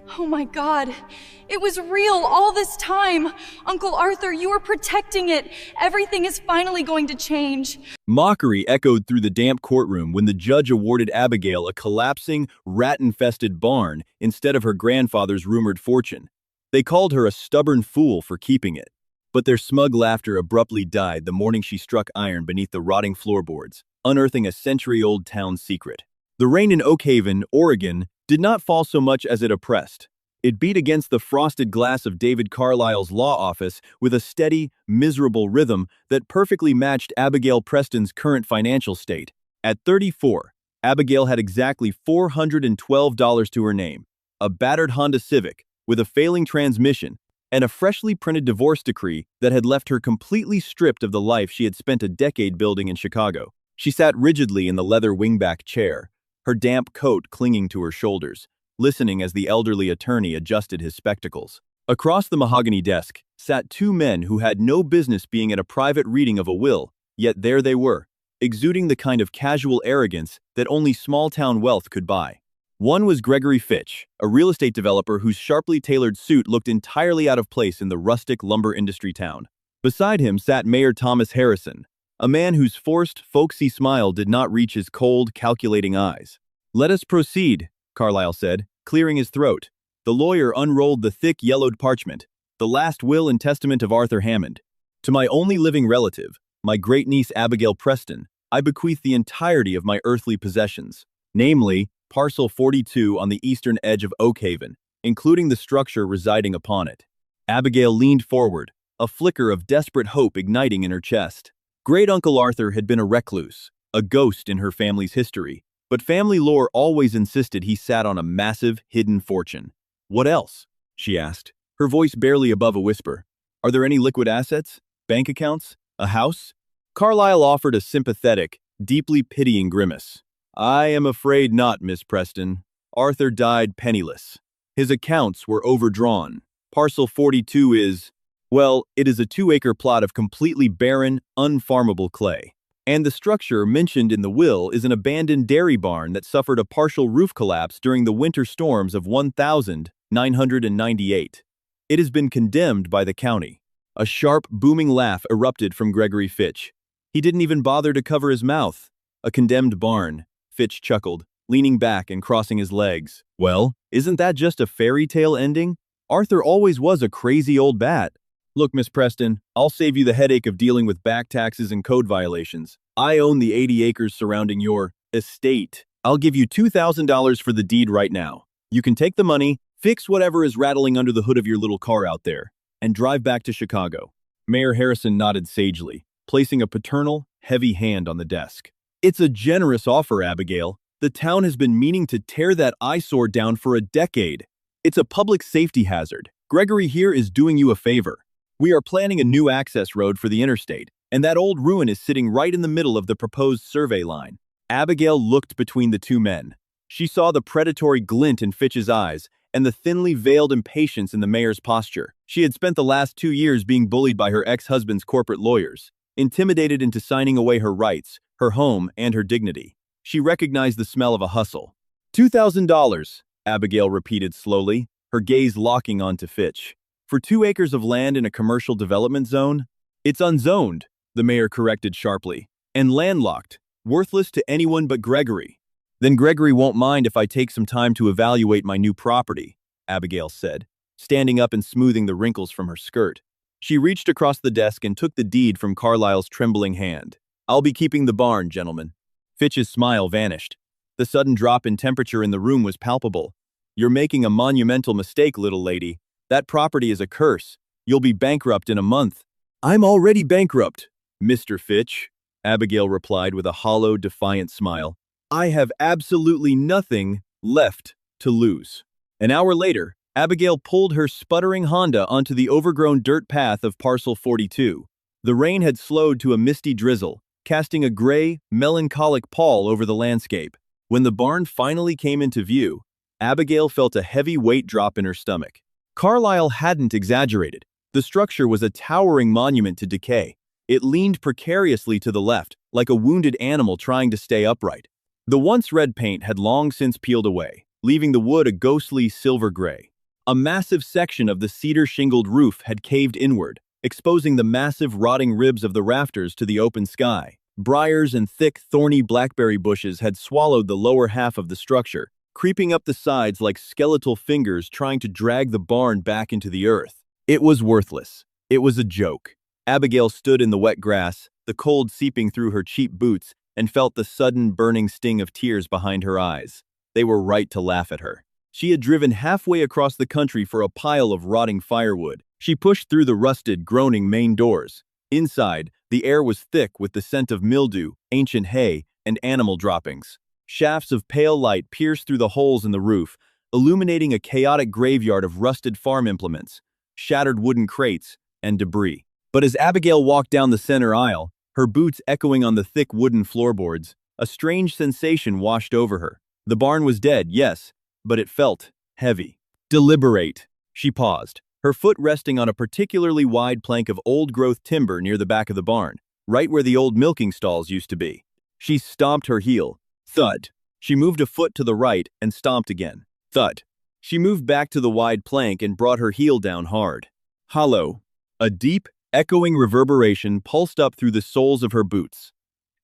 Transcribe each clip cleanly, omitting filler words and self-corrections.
Oh my God, it was real all this time. Uncle Arthur, you were protecting it. Everything is finally going to change. Mockery echoed through the damp courtroom when the judge awarded Abigail a collapsing, rat-infested barn instead of her grandfather's rumored fortune. They called her a stubborn fool for keeping it. But their smug laughter abruptly died the morning she struck iron beneath the rotting floorboards, unearthing a century-old town secret. The rain in Oakhaven, Oregon, did not fall so much as it oppressed. It beat against the frosted glass of David Carlisle's law office with a steady, miserable rhythm that perfectly matched Abigail Preston's current financial state. At 34, Abigail had exactly $412 to her name, a battered Honda Civic with a failing transmission, and a freshly printed divorce decree that had left her completely stripped of the life she had spent a decade building in Chicago. She sat rigidly in the leather wingback chair, her damp coat clinging to her shoulders, listening as the elderly attorney adjusted his spectacles. Across the mahogany desk sat two men who had no business being at a private reading of a will, yet there they were, exuding the kind of casual arrogance that only small-town wealth could buy. One was Gregory Fitch, a real estate developer whose sharply tailored suit looked entirely out of place in the rustic lumber industry town. Beside him sat Mayor Thomas Harrison, a man whose forced, folksy smile did not reach his cold, calculating eyes. "Let us proceed," Carlisle said, clearing his throat. The lawyer unrolled the thick, yellowed parchment, the last will and testament of Arthur Hammond. "To my only living relative, my great-niece Abigail Preston, I bequeath the entirety of my earthly possessions, namely, Parcel 42 on the eastern edge of Oakhaven, including the structure residing upon it." Abigail leaned forward, a flicker of desperate hope igniting in her chest. Great-Uncle Arthur had been a recluse, a ghost in her family's history, but family lore always insisted he sat on a massive, hidden fortune. "What else?" she asked, her voice barely above a whisper. "Are there any liquid assets? Bank accounts? A house?" Carlisle offered a sympathetic, deeply pitying grimace. "I am afraid not, Miss Preston. Arthur died penniless. His accounts were overdrawn. Parcel 42 is, well, it is a 2-acre plot of completely barren, unfarmable clay. And the structure mentioned in the will is an abandoned dairy barn that suffered a partial roof collapse during the winter storms of 1998. It has been condemned by the county." A sharp, booming laugh erupted from Gregory Fitch. "He didn't even bother to cover his mouth. A condemned barn," Fitch chuckled, leaning back and crossing his legs. "Well, isn't that just a fairy tale ending? Arthur always was a crazy old bat. Look, Miss Preston, I'll save you the headache of dealing with back taxes and code violations. I own the 80 acres surrounding your estate. I'll give you $2,000 for the deed right now. You can take the money, fix whatever is rattling under the hood of your little car out there, and drive back to Chicago." Mayor Harrison nodded sagely, placing a paternal, heavy hand on the desk. "It's a generous offer, Abigail. The town has been meaning to tear that eyesore down for a decade. It's a public safety hazard. Gregory here is doing you a favor. We are planning a new access road for the interstate, and that old ruin is sitting right in the middle of the proposed survey line." Abigail looked between the two men. She saw the predatory glint in Fitch's eyes and the thinly veiled impatience in the mayor's posture. She had spent the last 2 years being bullied by her ex-husband's corporate lawyers, intimidated into signing away her rights, her home, and her dignity. She recognized the smell of a hustle. $2,000, Abigail repeated slowly, her gaze locking onto Fitch. "For 2 acres of land in a commercial development zone?" "It's unzoned," the mayor corrected sharply, "and landlocked, worthless to anyone but Gregory." "Then Gregory won't mind if I take some time to evaluate my new property," Abigail said, standing up and smoothing the wrinkles from her skirt. She reached across the desk and took the deed from Carlisle's trembling hand. "I'll be keeping the barn, gentlemen." Fitch's smile vanished. The sudden drop in temperature in the room was palpable. "You're making a monumental mistake, little lady. That property is a curse. You'll be bankrupt in a month." "I'm already bankrupt, Mr. Fitch," Abigail replied with a hollow, defiant smile. "I have absolutely nothing left to lose." An hour later, Abigail pulled her sputtering Honda onto the overgrown dirt path of Parcel 42. The rain had slowed to a misty drizzle, casting a gray, melancholic pall over the landscape. When the barn finally came into view, Abigail felt a heavy weight drop in her stomach. Carlisle hadn't exaggerated. The structure was a towering monument to decay. It leaned precariously to the left, like a wounded animal trying to stay upright. The once red paint had long since peeled away, leaving the wood a ghostly silver gray. A massive section of the cedar-shingled roof had caved inward, exposing the massive rotting ribs of the rafters to the open sky. Briars and thick, thorny blackberry bushes had swallowed the lower half of the structure, creeping up the sides like skeletal fingers trying to drag the barn back into the earth. It was worthless. It was a joke. Abigail stood in the wet grass, the cold seeping through her cheap boots, and felt the sudden burning sting of tears behind her eyes. They were right to laugh at her. She had driven halfway across the country for a pile of rotting firewood. She pushed through the rusted, groaning main doors. Inside, the air was thick with the scent of mildew, ancient hay, and animal droppings. Shafts of pale light pierced through the holes in the roof, illuminating a chaotic graveyard of rusted farm implements, shattered wooden crates, and debris. But as Abigail walked down the center aisle, her boots echoing on the thick wooden floorboards, a strange sensation washed over her. The barn was dead, yes, but it felt heavy. Deliberate. She paused, her foot resting on a particularly wide plank of old-growth timber near the back of the barn, right where the old milking stalls used to be. She stomped her heel. Thud. She moved a foot to the right and stomped again. Thud. She moved back to the wide plank and brought her heel down hard. Hollow. A deep, echoing reverberation pulsed up through the soles of her boots.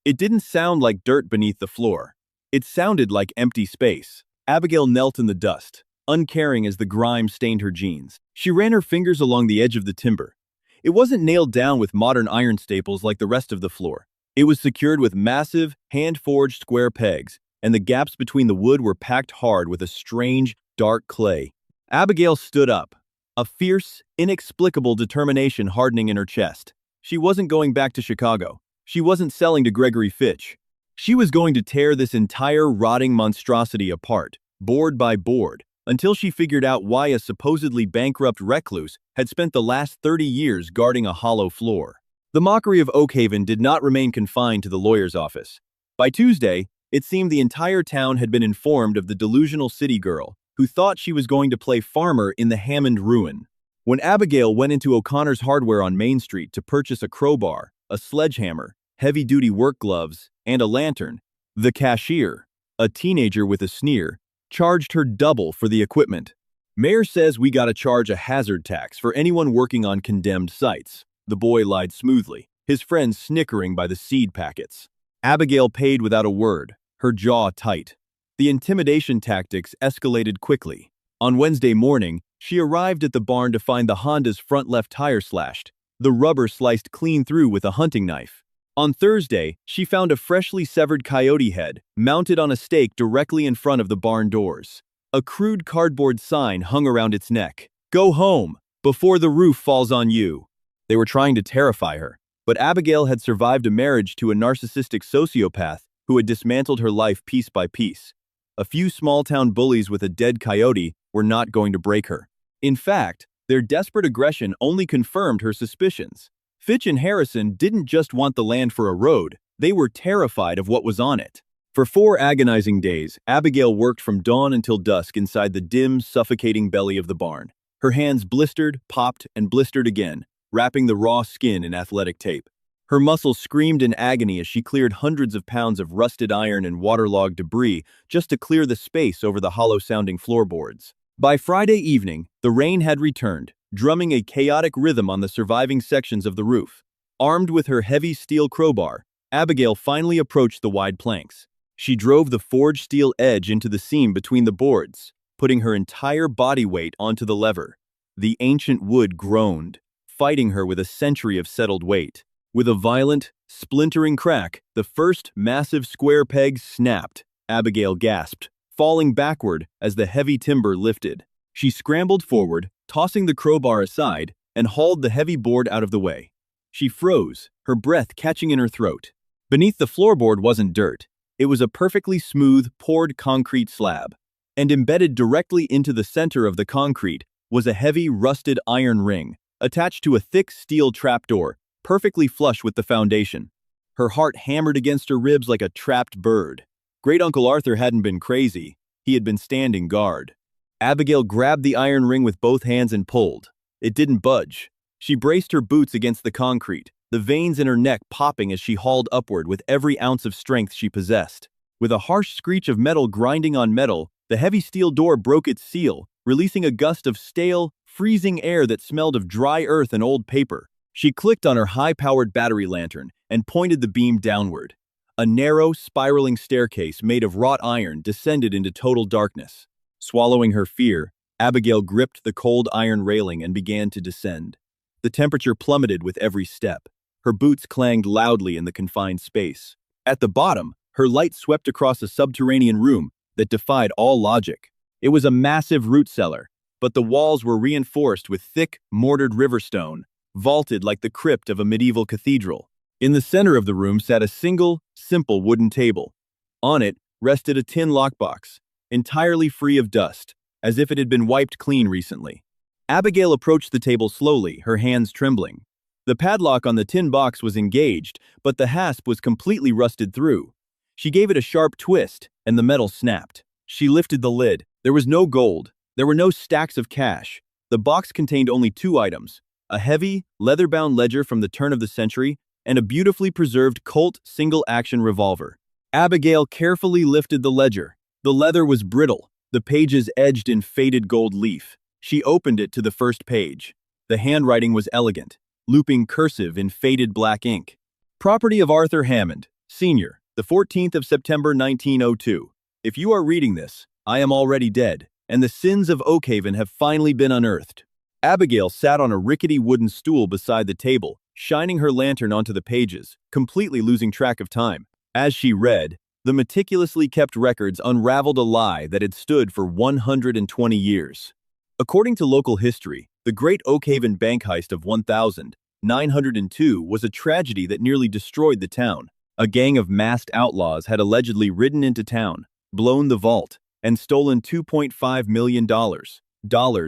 It didn't sound like dirt beneath the floor. It sounded like empty space. Abigail knelt in the dust, uncaring as the grime stained her jeans. She ran her fingers along the edge of the timber. It wasn't nailed down with modern iron staples like the rest of the floor. It was secured with massive, hand-forged square pegs, and the gaps between the wood were packed hard with a strange, dark clay. Abigail stood up, a fierce, inexplicable determination hardening in her chest. She wasn't going back to Chicago. She wasn't selling to Gregory Fitch. She was going to tear this entire rotting monstrosity apart, board by board, until she figured out why a supposedly bankrupt recluse had spent the last 30 years guarding a hollow floor. The mockery of Oakhaven did not remain confined to the lawyer's office. By Tuesday, it seemed the entire town had been informed of the delusional city girl who thought she was going to play farmer in the Hammond ruin. When Abigail went into O'Connor's Hardware on Main Street to purchase a crowbar, a sledgehammer, heavy-duty work gloves, and a lantern, the cashier, a teenager with a sneer, charged her double for the equipment. Mayor says we gotta charge a hazard tax for anyone working on condemned sites. The boy lied smoothly, his friends snickering by the seed packets. Abigail paid without a word, her jaw tight. The intimidation tactics escalated quickly. On Wednesday morning, she arrived at the barn to find the Honda's front left tire slashed, the rubber sliced clean through with a hunting knife. On Thursday, she found a freshly severed coyote head mounted on a stake directly in front of the barn doors. A crude cardboard sign hung around its neck. "Go home, before the roof falls on you." They were trying to terrify her, but Abigail had survived a marriage to a narcissistic sociopath who had dismantled her life piece by piece. A few small-town bullies with a dead coyote were not going to break her. In fact, their desperate aggression only confirmed her suspicions. Fitch and Harrison didn't just want the land for a road, they were terrified of what was on it. For 4 agonizing days, Abigail worked from dawn until dusk inside the dim, suffocating belly of the barn. Her hands blistered, popped, and blistered again, wrapping the raw skin in athletic tape. Her muscles screamed in agony as she cleared hundreds of pounds of rusted iron and waterlogged debris just to clear the space over the hollow-sounding floorboards. By Friday evening, the rain had returned, drumming a chaotic rhythm on the surviving sections of the roof. Armed with her heavy steel crowbar, Abigail finally approached the wide planks. She drove the forged steel edge into the seam between the boards, putting her entire body weight onto the lever. The ancient wood groaned, fighting her with a century of settled weight. With a violent, splintering crack, the first massive square peg snapped. Abigail gasped, falling backward as the heavy timber lifted. She scrambled forward, tossing the crowbar aside, and hauled the heavy board out of the way. She froze, her breath catching in her throat. Beneath the floorboard wasn't dirt. It was a perfectly smooth, poured concrete slab. And embedded directly into the center of the concrete was a heavy, rusted iron ring, attached to a thick steel trapdoor, perfectly flush with the foundation. Her heart hammered against her ribs like a trapped bird. Great Uncle Arthur hadn't been crazy. He had been standing guard. Abigail grabbed the iron ring with both hands and pulled. It didn't budge. She braced her boots against the concrete, the veins in her neck popping as she hauled upward with every ounce of strength she possessed. With a harsh screech of metal grinding on metal, the heavy steel door broke its seal, releasing a gust of stale, freezing air that smelled of dry earth and old paper. She clicked on her high-powered battery lantern and pointed the beam downward. A narrow, spiraling staircase made of wrought iron descended into total darkness. Swallowing her fear, Abigail gripped the cold iron railing and began to descend. The temperature plummeted with every step. Her boots clanged loudly in the confined space. At the bottom, her light swept across a subterranean room that defied all logic. It was a massive root cellar, but the walls were reinforced with thick, mortared riverstone, vaulted like the crypt of a medieval cathedral. In the center of the room sat a single, simple wooden table. On it rested a tin lockbox, entirely free of dust, as if it had been wiped clean recently. Abigail approached the table slowly, her hands trembling. The padlock on the tin box was engaged, but the hasp was completely rusted through. She gave it a sharp twist, and the metal snapped. She lifted the lid. There was no gold. There were no stacks of cash. The box contained only two items: a heavy, leather-bound ledger from the turn of the century and a beautifully preserved Colt single-action revolver. Abigail carefully lifted the ledger. The leather was brittle, the pages edged in faded gold leaf. She opened it to the first page. The handwriting was elegant, looping cursive in faded black ink. Property of Arthur Hammond, Sr., the 14th of September 1902. If you are reading this, I am already dead, and the sins of Oakhaven have finally been unearthed. Abigail sat on a rickety wooden stool beside the table, shining her lantern onto the pages, completely losing track of time. As she read, the meticulously kept records unraveled a lie that had stood for 120 years. According to local history, the Great Oakhaven bank heist of 1902 was a tragedy that nearly destroyed the town. A gang of masked outlaws had allegedly ridden into town, blown the vault, and stolen $2.5 million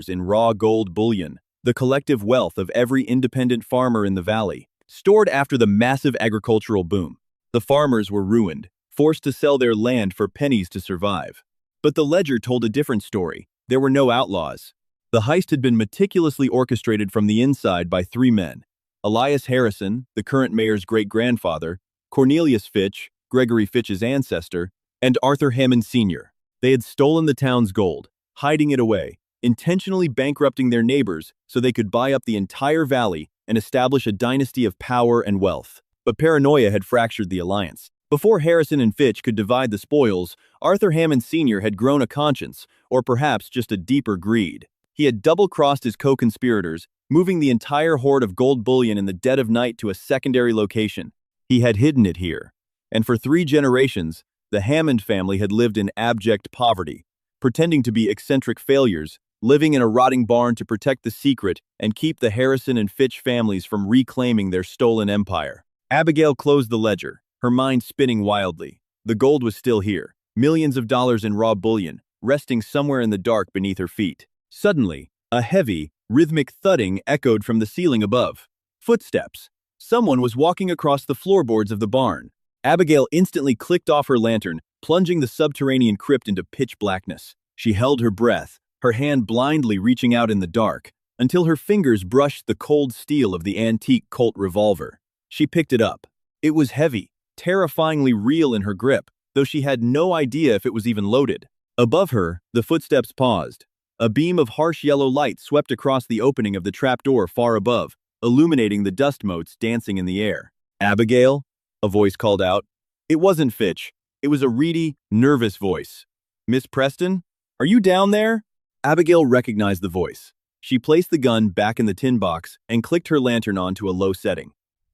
in raw gold bullion, the collective wealth of every independent farmer in the valley, stored after the massive agricultural boom. The farmers were ruined, forced to sell their land for pennies to survive. But the ledger told a different story. There were no outlaws. The heist had been meticulously orchestrated from the inside by three men: Elias Harrison, the current mayor's great-grandfather, Cornelius Fitch, Gregory Fitch's ancestor, and Arthur Hammond Sr. They had stolen the town's gold, hiding it away, intentionally bankrupting their neighbors so they could buy up the entire valley and establish a dynasty of power and wealth. But paranoia had fractured the alliance. Before Harrison and Fitch could divide the spoils, Arthur Hammond Sr. had grown a conscience, or perhaps just a deeper greed. He had double-crossed his co-conspirators, moving the entire hoard of gold bullion in the dead of night to a secondary location. He had hidden it here. And for 3 generations, the Hammond family had lived in abject poverty, pretending to be eccentric failures, living in a rotting barn to protect the secret and keep the Harrison and Fitch families from reclaiming their stolen empire. Abigail closed the ledger, her mind spinning wildly. The gold was still here, millions of dollars in raw bullion, resting somewhere in the dark beneath her feet. Suddenly, a heavy, rhythmic thudding echoed from the ceiling above. Footsteps. Someone was walking across the floorboards of the barn. Abigail instantly clicked off her lantern, plunging the subterranean crypt into pitch blackness. She held her breath, her hand blindly reaching out in the dark, until her fingers brushed the cold steel of the antique Colt revolver. She picked it up. It was heavy, terrifyingly real in her grip, though she had no idea if it was even loaded. Above her, the footsteps paused. A beam of harsh yellow light swept across the opening of the trapdoor far above, illuminating the dust motes dancing in the air. "Abigail?" a voice called out. It wasn't Fitch. It was a reedy, nervous voice. "Miss Preston? Are you down there?" Abigail recognized the voice. She placed the gun back in the tin box and clicked her lantern on to a low setting.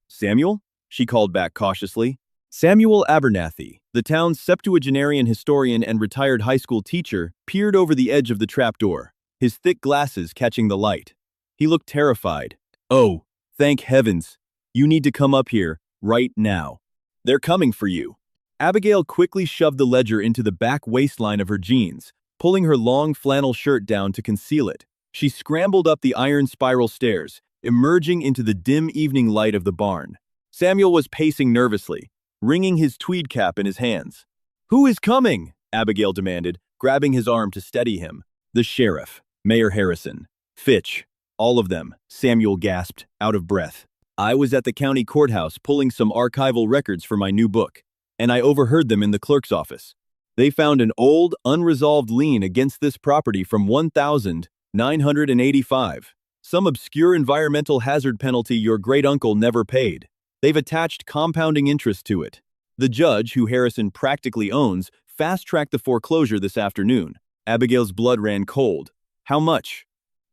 "Samuel?" she called back cautiously. Samuel Abernathy, the town's septuagenarian historian and retired high school teacher, peered over the edge of the trapdoor, his thick glasses catching the light. He looked terrified. "Oh, thank heavens. You need to come up here, right now. They're coming for you." Abigail quickly shoved the ledger into the back waistline of her jeans, pulling her long flannel shirt down to conceal it. She scrambled up the iron spiral stairs, emerging into the dim evening light of the barn. Samuel was pacing nervously, wringing his tweed cap in his hands. "Who is coming?" Abigail demanded, grabbing his arm to steady him. "The sheriff, Mayor Harrison, Fitch, all of them," Samuel gasped, out of breath. "I was at the county courthouse pulling some archival records for my new book, and I overheard them in the clerk's office. They found an old, unresolved lien against this property from 1985. Some obscure environmental hazard penalty your great-uncle never paid. They've attached compounding interest to it. The judge, who Harrison practically owns, fast-tracked the foreclosure this afternoon. Abigail's blood ran cold. How much?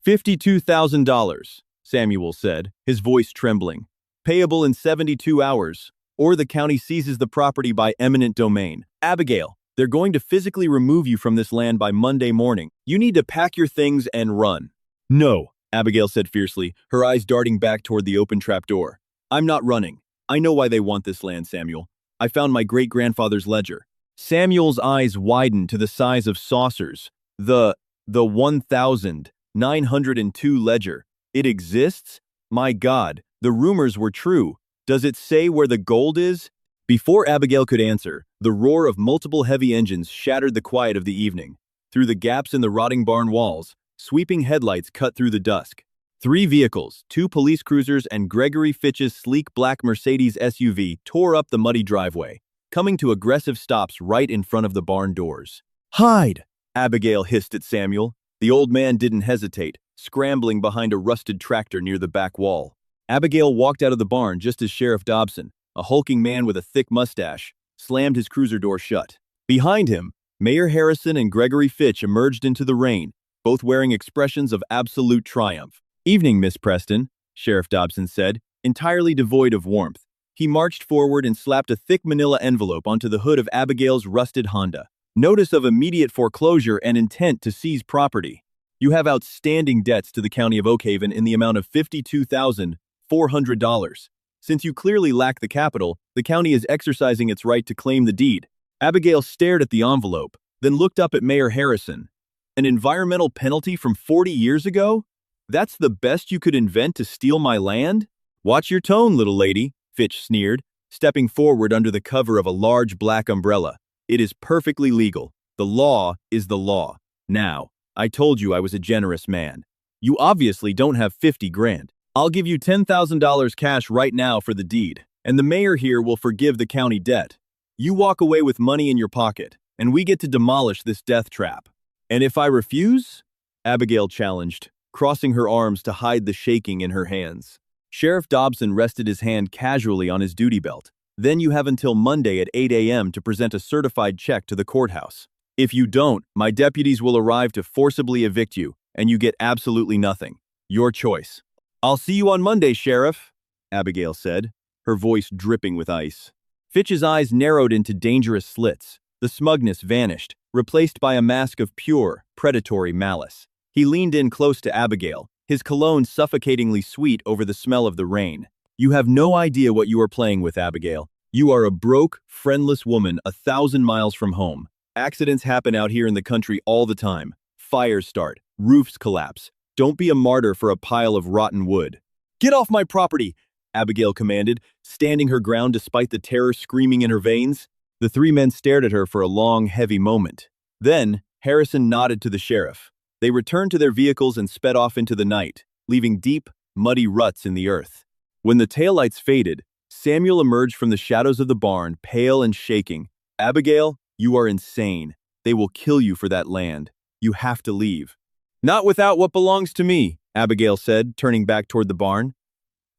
$52,000, Samuel said, his voice trembling. Payable in 72 hours, or the county seizes the property by eminent domain. Abigail, they're going to physically remove you from this land by Monday morning. You need to pack your things and run. No, Abigail said fiercely, her eyes darting back toward the open trapdoor. I'm not running. I know why they want this land, Samuel. I found my great-grandfather's ledger. Samuel's eyes widened to the size of saucers. The 1902 ledger. It exists? My God, the rumors were true. Does it say where the gold is? Before Abigail could answer, the roar of multiple heavy engines shattered the quiet of the evening. Through the gaps in the rotting barn walls, sweeping headlights cut through the dusk. 3 vehicles, 2 police cruisers and Gregory Fitch's sleek black Mercedes SUV tore up the muddy driveway, coming to aggressive stops right in front of the barn doors. Hide! Abigail hissed at Samuel. The old man didn't hesitate, scrambling behind a rusted tractor near the back wall. Abigail walked out of the barn just as Sheriff Dobson, a hulking man with a thick mustache, slammed his cruiser door shut. Behind him, Mayor Harrison and Gregory Fitch emerged into the rain, both wearing expressions of absolute triumph. Evening, Miss Preston, Sheriff Dobson said, entirely devoid of warmth. He marched forward and slapped a thick manila envelope onto the hood of Abigail's rusted Honda. Notice of immediate foreclosure and intent to seize property. You have outstanding debts to the county of Oakhaven in the amount of $52,400. Since you clearly lack the capital, the county is exercising its right to claim the deed. Abigail stared at the envelope, then looked up at Mayor Harrison. An environmental penalty from 40 years ago? That's the best you could invent to steal my land? Watch your tone, little lady, Fitch sneered, stepping forward under the cover of a large black umbrella. It is perfectly legal. The law is the law. Now, I told you I was a generous man. You obviously don't have 50 grand. I'll give you $10,000 cash right now for the deed, and the mayor here will forgive the county debt. You walk away with money in your pocket, and we get to demolish this death trap. And if I refuse? Abigail challenged, crossing her arms to hide the shaking in her hands. Sheriff Dobson rested his hand casually on his duty belt. Then you have until Monday at 8 a.m. to present a certified check to the courthouse. If you don't, my deputies will arrive to forcibly evict you, and you get absolutely nothing. Your choice. I'll see you on Monday, Sheriff, Abigail said, her voice dripping with ice. Fitch's eyes narrowed into dangerous slits. The smugness vanished, replaced by a mask of pure, predatory malice. He leaned in close to Abigail, his cologne suffocatingly sweet over the smell of the rain. You have no idea what you are playing with, Abigail. You are a broke, friendless woman 1,000 miles from home. Accidents happen out here in the country all the time. Fires start, roofs collapse. Don't be a martyr for a pile of rotten wood. Get off my property, Abigail commanded, standing her ground despite the terror screaming in her veins. The 3 men stared at her for a long, heavy moment. Then, Harrison nodded to the sheriff. They returned to their vehicles and sped off into the night, leaving deep, muddy ruts in the earth. When the taillights faded, Samuel emerged from the shadows of the barn, pale and shaking. Abigail, you are insane. They will kill you for that land. You have to leave. Not without what belongs to me, Abigail said, turning back toward the barn.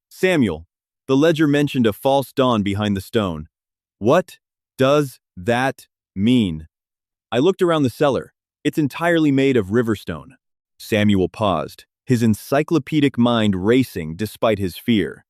Samuel, the ledger mentioned a false dawn behind the stone. What does that mean? I looked around the cellar. It's entirely made of riverstone. Samuel paused, his encyclopedic mind racing despite his fear.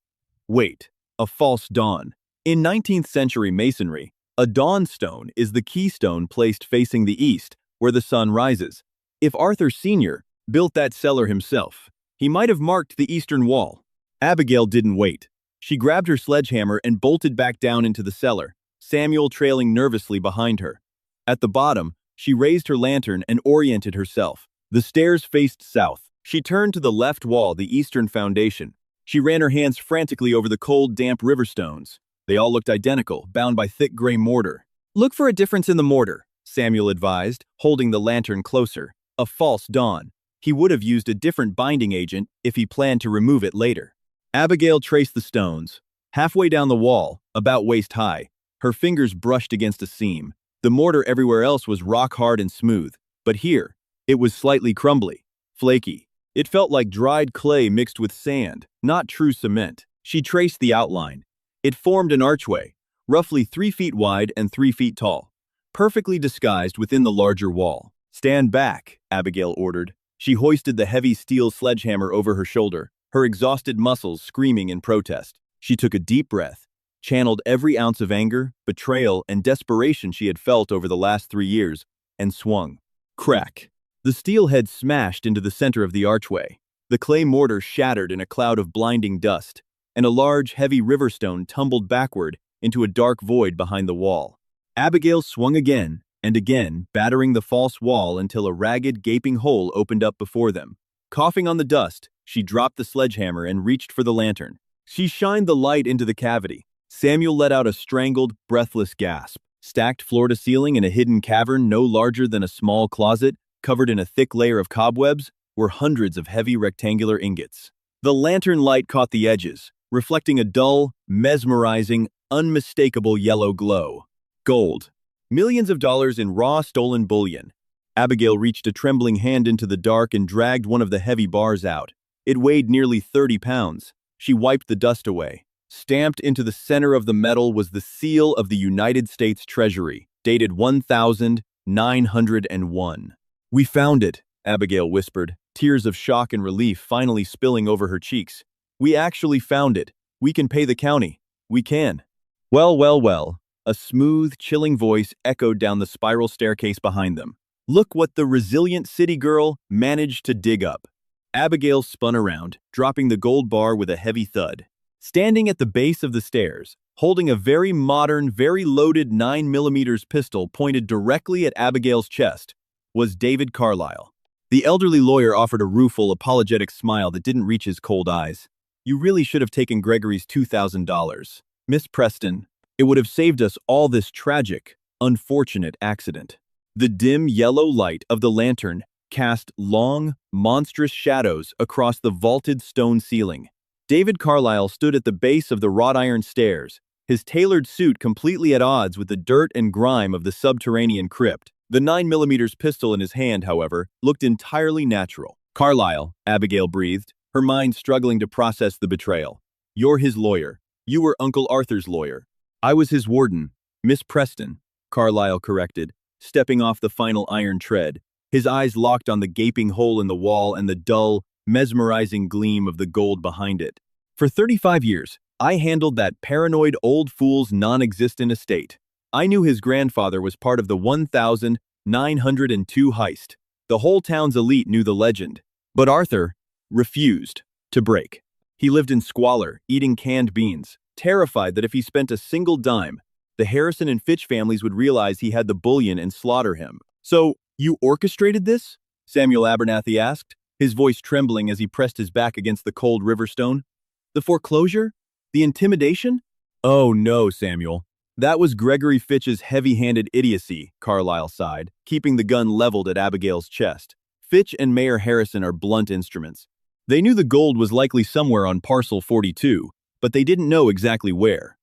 Wait, a false dawn. In 19th century masonry, a dawn stone is the keystone placed facing the east, where the sun rises. If Arthur Sr. built that cellar himself, he might have marked the eastern wall. Abigail didn't wait. She grabbed her sledgehammer and bolted back down into the cellar, Samuel trailing nervously behind her. At the bottom, she raised her lantern and oriented herself. The stairs faced south. She turned to the left wall, the eastern foundation. She ran her hands frantically over the cold, damp river stones. They all looked identical, bound by thick gray mortar. Look for a difference in the mortar, Samuel advised, holding the lantern closer. A false dawn. He would have used a different binding agent if he planned to remove it later. Abigail traced the stones. Halfway down the wall, about waist high, her fingers brushed against a seam. The mortar everywhere else was rock hard and smooth, but here, it was slightly crumbly, flaky. It felt like dried clay mixed with sand, not true cement. She traced the outline. It formed an archway, roughly 3 feet wide and 3 feet tall, perfectly disguised within the larger wall. "Stand back," Abigail ordered. She hoisted the heavy steel sledgehammer over her shoulder, her exhausted muscles screaming in protest. She took a deep breath, channeled every ounce of anger, betrayal, and desperation she had felt over the last 3 years, and swung. Crack! The steel head smashed into the center of the archway. The clay mortar shattered in a cloud of blinding dust, and a large, heavy river stone tumbled backward into a dark void behind the wall. Abigail swung again and again, battering the false wall until a ragged, gaping hole opened up before them. Coughing on the dust, she dropped the sledgehammer and reached for the lantern. She shined the light into the cavity. Samuel let out a strangled, breathless gasp. Stacked floor to ceiling in a hidden cavern no larger than a small closet, covered in a thick layer of cobwebs, were hundreds of heavy rectangular ingots. The lantern light caught the edges, reflecting a dull, mesmerizing, unmistakable yellow glow. Gold. Millions of dollars in raw stolen bullion. Abigail reached a trembling hand into the dark and dragged one of the heavy bars out. It weighed nearly 30 pounds. She wiped the dust away. Stamped into the center of the metal was the seal of the United States Treasury, dated 1901. "We found it," Abigail whispered, tears of shock and relief finally spilling over her cheeks. "We actually found it. We can pay the county. We can." "Well, well, well," a smooth, chilling voice echoed down the spiral staircase behind them. "Look what the resilient city girl managed to dig up." Abigail spun around, dropping the gold bar with a heavy thud. Standing at the base of the stairs, holding a very modern, very loaded 9mm pistol pointed directly at Abigail's chest, was David Carlyle. The elderly lawyer offered a rueful, apologetic smile that didn't reach his cold eyes. "You really should have taken Gregory's $2,000. Miss Preston. It would have saved us all this tragic, unfortunate accident." The dim yellow light of the lantern cast long, monstrous shadows across the vaulted stone ceiling. David Carlyle stood at the base of the wrought iron stairs, his tailored suit completely at odds with the dirt and grime of the subterranean crypt. The 9mm pistol in his hand, however, looked entirely natural. "Carlyle," Abigail breathed, her mind struggling to process the betrayal. "You're his lawyer. You were Uncle Arthur's lawyer." "I was his warden, Miss Preston," Carlyle corrected, stepping off the final iron tread, his eyes locked on the gaping hole in the wall and the dull, mesmerizing gleam of the gold behind it. "For 35 years, I handled that paranoid old fool's non-existent estate. I knew his grandfather was part of the 1902 heist. The whole town's elite knew the legend. But Arthur refused to break. He lived in squalor, eating canned beans, terrified that if he spent a single dime, the Harrison and Fitch families would realize he had the bullion and slaughter him." "So, you orchestrated this?" Samuel Abernathy asked, his voice trembling as he pressed his back against the cold river stone. "The foreclosure? The intimidation?" "Oh no, Samuel. That was Gregory Fitch's heavy-handed idiocy," Carlyle sighed, keeping the gun leveled at Abigail's chest. "Fitch and Mayor Harrison are blunt instruments. They knew the gold was likely somewhere on Parcel 42, but they didn't know exactly where.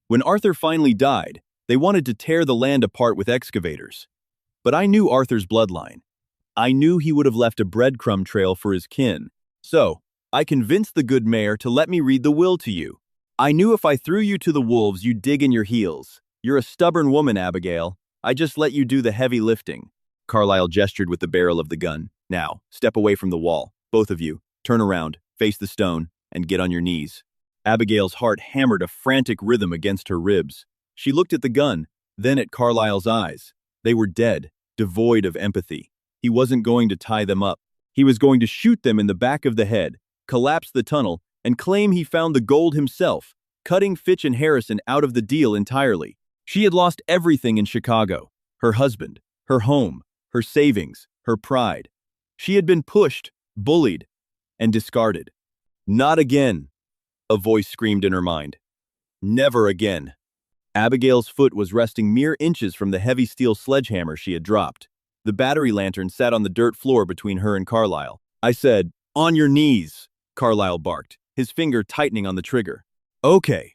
When Arthur finally died, they wanted to tear the land apart with excavators. But I knew Arthur's bloodline. I knew he would have left a breadcrumb trail for his kin. So, I convinced the good mayor to let me read the will to you. I knew if I threw you to the wolves, you'd dig in your heels. You're a stubborn woman, Abigail. I just let you do the heavy lifting." Carlyle gestured with the barrel of the gun. "Now, step away from the wall. Both of you. Turn around, face the stone, and get on your knees." Abigail's heart hammered a frantic rhythm against her ribs. She looked at the gun, then at Carlyle's eyes. They were dead, devoid of empathy. He wasn't going to tie them up. He was going to shoot them in the back of the head, collapse the tunnel, and claim he found the gold himself, cutting Fitch and Harrison out of the deal entirely. She had lost everything in Chicago: her husband, her home, her savings, her pride. She had been pushed, bullied, and discarded. "Not again," a voice screamed in her mind. "Never again." Abigail's foot was resting mere inches from the heavy steel sledgehammer she had dropped. The battery lantern sat on the dirt floor between her and Carlyle. "I said, on your knees," Carlyle barked, his finger tightening on the trigger. Okay,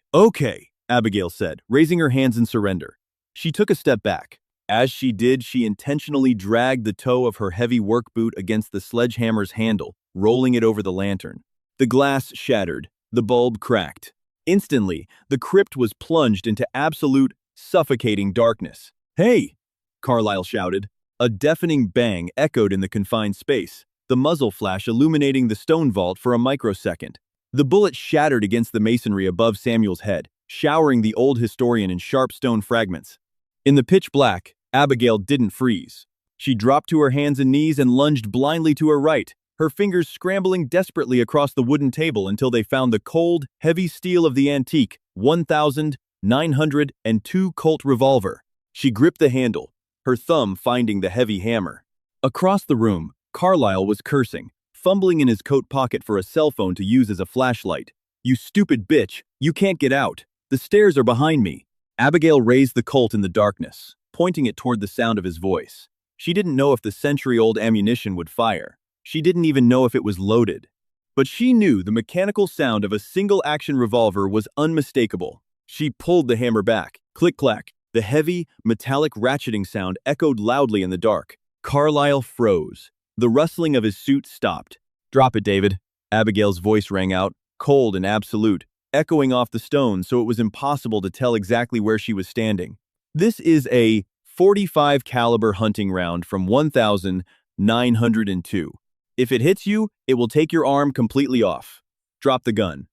Abigail said, raising her hands in surrender. She took a step back. As she did, she intentionally dragged the toe of her heavy work boot against the sledgehammer's handle, rolling it over the lantern. The glass shattered. The bulb cracked. Instantly, the crypt was plunged into absolute, suffocating darkness. "Hey!" Carlyle shouted. A deafening bang echoed in the confined space, the muzzle flash illuminating the stone vault for a microsecond. The bullet shattered against the masonry above Samuel's head, showering the old historian in sharp stone fragments. In the pitch black, Abigail didn't freeze. She dropped to her hands and knees and lunged blindly to her right, her fingers scrambling desperately across the wooden table until they found the cold, heavy steel of the antique 1902 Colt revolver. She gripped the handle, her thumb finding the heavy hammer. Across the room, Carlyle was cursing, fumbling in his coat pocket for a cell phone to use as a flashlight. "You stupid bitch, you can't get out. The stairs are behind me." Abigail raised the Colt in the darkness, pointing it toward the sound of his voice. She didn't know if the century-old ammunition would fire. She didn't even know if it was loaded. But she knew the mechanical sound of a single-action revolver was unmistakable. She pulled the hammer back. Click-clack. The heavy, metallic ratcheting sound echoed loudly in the dark. Carlyle froze. The rustling of his suit stopped. "Drop it, David." Abigail's voice rang out, cold and absolute, echoing off the stone so it was impossible to tell exactly where she was standing. "This is a .45 caliber hunting round from 1902. If it hits you, it will take your arm completely off. Drop the gun."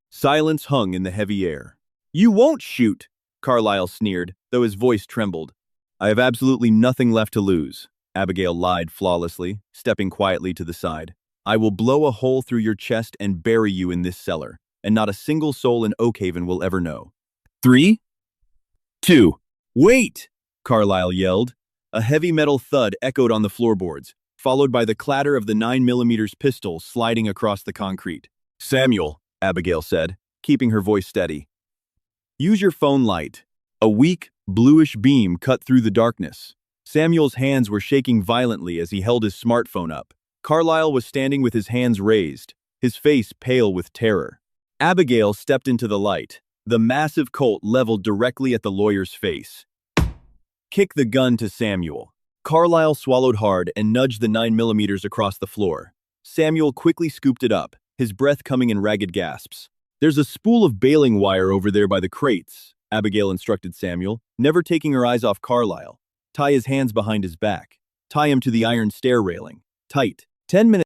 Silence hung in the heavy air. "You won't shoot," Carlyle sneered, though his voice trembled. "I have absolutely nothing left to lose," Abigail lied flawlessly, stepping quietly to the side. "I will blow a hole through your chest and bury you in this cellar, and not a single soul in Oakhaven will ever know." 3, 2, "Wait!" Carlyle yelled. A heavy metal thud echoed on the floorboards, followed by the clatter of the 9mm pistol sliding across the concrete. "Samuel," Abigail said, keeping her voice steady. "Use your phone light." A weak, bluish beam cut through the darkness. Samuel's hands were shaking violently as he held his smartphone up. Carlyle was standing with his hands raised, his face pale with terror. Abigail stepped into the light, the massive Colt leveled directly at the lawyer's face. "Kick the gun to Samuel." Carlyle swallowed hard and nudged the 9mm across the floor. Samuel quickly scooped it up, his breath coming in ragged gasps. "There's a spool of baling wire over there by the crates," Abigail instructed Samuel, never taking her eyes off Carlyle. "Tie his hands behind his back. Tie him to the iron stair railing. Tight. 10 minutes